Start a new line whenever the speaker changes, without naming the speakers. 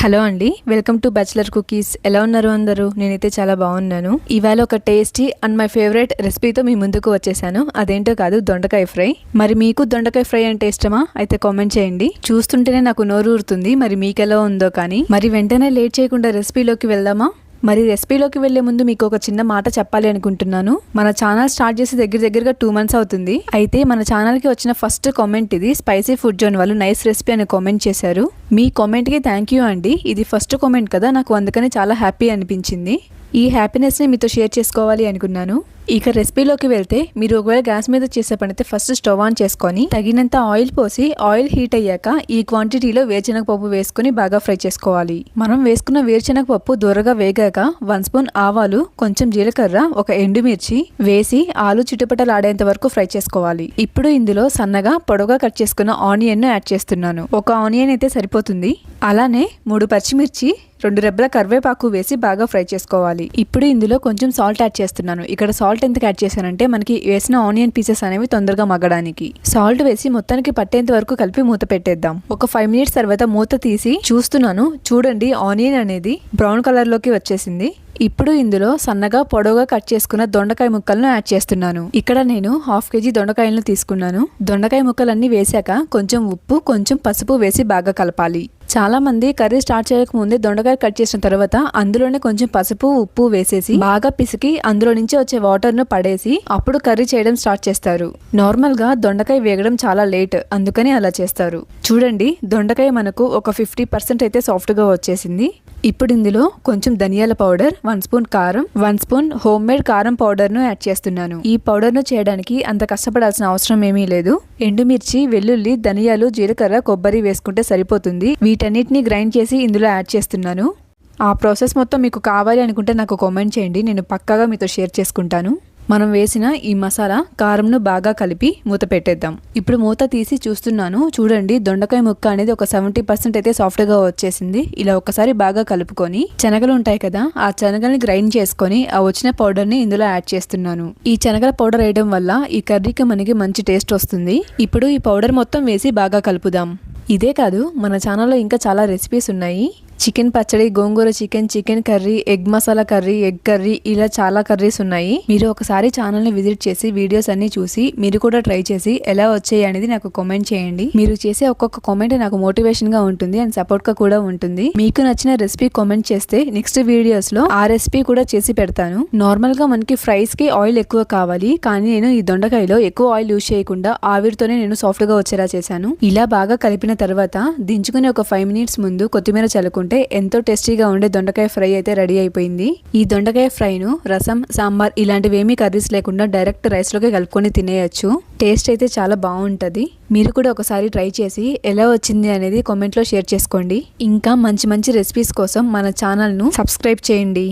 Hello అండి, welcome to bachelor cookies. ఎలా ఉన్నారు అందరూ? నేనైతే చాలా బాగున్నాను. ఇవాళ ఒక టేస్టీ అండ్ మై ఫేవరెట్ రెసిపీతో మీ ముందుకు వచ్చేసాను. అదేంటో కాదు, దొండకాయ ఫ్రై. మరి మీకు దొండకాయ ఫ్రై అంటే ఇష్టమా? అయితే కామెంట్ చేయండి. చూస్తుంటేనే నాకు నోరు ఊరుతుంది. మరి మీకెలా ఉందో కానీ. మరి వెంటనే లేట్ చేయకుండా రెసిపీలోకి వెళ్దామా? మరి రెసిపీలోకి వెళ్లే ముందు మీకు ఒక చిన్న మాట చెప్పాలి అనుకుంటున్నాను. మన ఛానల్ స్టార్ట్ చేసి దగ్గరగా 2 months అవుతుంది. అయితే మన ఛానల్కి వచ్చిన ఫస్ట్ కామెంట్ ఇది. స్పైసీ ఫుడ్ జోన్ వాళ్ళు నైస్ రెసిపీ అని కామెంట్ చేశారు. మీ కామెంట్కి థ్యాంక్ యూ అండి. ఇది ఫస్ట్ కామెంట్ కదా, నాకు అందుకని చాలా హ్యాపీ అనిపించింది. ఈ హ్యాపీనెస్ని మీతో షేర్ చేసుకోవాలి అనుకున్నాను. ఇక రెసిపీలోకి వెళ్తే, మీరు ఒకవేళ గ్యాస్ మీద చేసే పని అయితే ఫస్ట్ స్టవ్ ఆన్ చేసుకొని తగినంత ఆయిల్ పోసి, ఆయిల్ హీట్ అయ్యాక ఈ క్వాంటిటీలో వేరుశనగపప్పు వేసుకుని బాగా ఫ్రై చేసుకోవాలి. మనం వేసుకున్న వేరుశనగపప్పు దూరగా వేగాక 1 స్పూన్ ఆవాలు, కొంచెం జీలకర్ర, ఒక ఎండుమిర్చి వేసి ఆలు చిటపటలాడేంత వరకు ఫ్రై చేసుకోవాలి. ఇప్పుడు ఇందులో సన్నగా పొడవుగా కట్ చేసుకున్న ఆనియన్ ను యాడ్ చేస్తున్నాను. ఒక ఆనియన్ అయితే సరిపోతుంది. అలానే 3 పచ్చిమిర్చి, 2 రెబ్బల కరివేపాకు వేసి బాగా ఫ్రై చేసుకోవాలి. ఇప్పుడు ఇందులో కొంచెం సాల్ట్ యాడ్ చేస్తున్నాను. ఇక్కడ సాల్ట్ ఎందుకు యాడ్ చేశానంటే, మనకి వేసిన ఆనియన్ పీసెస్ అనేవి తొందరగా మగ్గడానికి. సాల్ట్ వేసి మొత్తానికి పట్టేంత వరకు కలిపి మూత పెట్టేద్దాం. ఒక 5 minutes తర్వాత మూత తీసి చూస్తున్నాను. చూడండి, ఆనియన్ అనేది బ్రౌన్ కలర్ లోకి వచ్చేసింది. ఇప్పుడు ఇందులో సన్నగా పొడవుగా కట్ చేసుకున్న దొండకాయ ముక్కలను యాడ్ చేస్తున్నాను. ఇక్కడ నేను 1/2 kg దొండకాయలను తీసుకున్నాను. దొండకాయ ముక్కలన్నీ వేసాక కొంచెం ఉప్పు, కొంచెం పసుపు వేసి బాగా కలపాలి. చాలా మంది కర్రీ స్టార్ట్ చేయక ముందే దొండకాయ కట్ చేసిన తర్వాత అందులోనే కొంచెం పసుపు, ఉప్పు వేసేసి బాగా పిసికి అందులో నుంచి వచ్చే వాటర్ ను పడేసి అప్పుడు కర్రీ చేయడం స్టార్ట్ చేస్తారు. నార్మల్ గా దొండకాయ వేగడం చాలా లేట్, అందుకని అలా చేస్తారు. చూడండి, దొండకాయ మనకు ఒక 50% అయితే సాఫ్ట్ గా వచ్చేసింది. ఇప్పుడు ఇందులో కొంచెం ధనియాల పౌడర్, 1 స్పూన్ కారం, 1 స్పూన్ హోమ్ మేడ్ కారం పౌడర్ ను యాడ్ చేస్తున్నాను. ఈ పౌడర్ ను చేయడానికి అంత కష్టపడాల్సిన అవసరం ఏమీ లేదు. ఎండుమిర్చి, వెల్లుల్లి, ధనియాలు, జీలకర్ర, కొబ్బరి వేసుకుంటే సరిపోతుంది. వీటన్నిటిని గ్రైండ్ చేసి ఇందులో యాడ్ చేస్తున్నాను. ఆ ప్రాసెస్ మొత్తం మీకు కావాలి అనుకుంటే నాకు కామెంట్ చేయండి, నేను పక్కాగా మీతో షేర్ చేసుకుంటాను. మనం వేసిన ఈ మసాలా కారంను బాగా కలిపి మూత పెట్టేద్దాం. ఇప్పుడు మూత తీసి చూస్తున్నాను. చూడండి, దొండకాయ ముక్క అనేది ఒక 70% అయితే సాఫ్ట్ గా వచ్చేసింది. ఇలా ఒకసారి బాగా కలుపుకొని శనగలు ఉంటాయి కదా, ఆ శనగల్ని గ్రైండ్ చేసుకొని ఆ వచ్చిన పౌడర్ ని ఇందులో యాడ్ చేస్తున్నాను. ఈ శనగల పౌడర్ వేయడం వల్ల ఈ కర్రీకి మనకి మంచి టేస్ట్ వస్తుంది. ఇప్పుడు ఈ పౌడర్ మొత్తం వేసి బాగా కలుపుదాం. ఇదే కాదు, మన ఛానల్లో ఇంకా చాలా రెసిపీస్ ఉన్నాయి. చికెన్ పచ్చడి, గోంగూర chicken, chicken curry, egg masala curry, egg curry, ఇలా చాలా కర్రీస్ ఉన్నాయి. మీరు ఒకసారి ఛానల్ని విజిట్ చేసి వీడియోస్ అన్ని చూసి మీరు కూడా ట్రై చేసి ఎలా వచ్చాయి అనేది నాకు కామెంట్ చేయండి. మీరు చేసే ఒక్కొక్క కామెంట్ నాకు మోటివేషన్ గా ఉంటుంది అండ్ సపోర్ట్ గా కూడా ఉంటుంది. మీకు నచ్చిన రెసిపీ కామెంట్ చేస్తే నెక్స్ట్ వీడియోస్ లో ఆ రెసిపీ కూడా చేసి పెడతాను. నార్మల్ గా మనకి ఫ్రైస్ కి ఆయిల్ ఎక్కువ కావాలి, కానీ నేను ఈ దొండకాయలో ఎక్కువ ఆయిల్ యూజ్ చేయకుండా ఆవిరితోనే నేను సాఫ్ట్ గా వచ్చేలా చేశాను. ఇలా బాగా కలిపిన తర్వాత దించుకుని ఒక 5 minutes ముందు కొత్తిమీర చల్లుకుంటే ఎంతో టేస్టీగా ఉండే దొండకాయ ఫ్రై అయితే రెడీ అయిపోయింది. ఈ దొండకాయ ఫ్రై ను రసం, సాంబార్ ఇలాంటివేమీ కర్రీస్ లేకుండా డైరెక్ట్ రైస్ లోకి కలుపుకొని తినేయచ్చు. టేస్ట్ అయితే చాలా బాగుంటది. మీరు కూడా ఒకసారి ట్రై చేసి ఎలా వచ్చింది అనేది కామెంట్ లో షేర్ చేసుకోండి. ఇంకా మంచి మంచి రెసిపీస్ కోసం మన ఛానల్ ను సబ్స్క్రైబ్ చేయండి.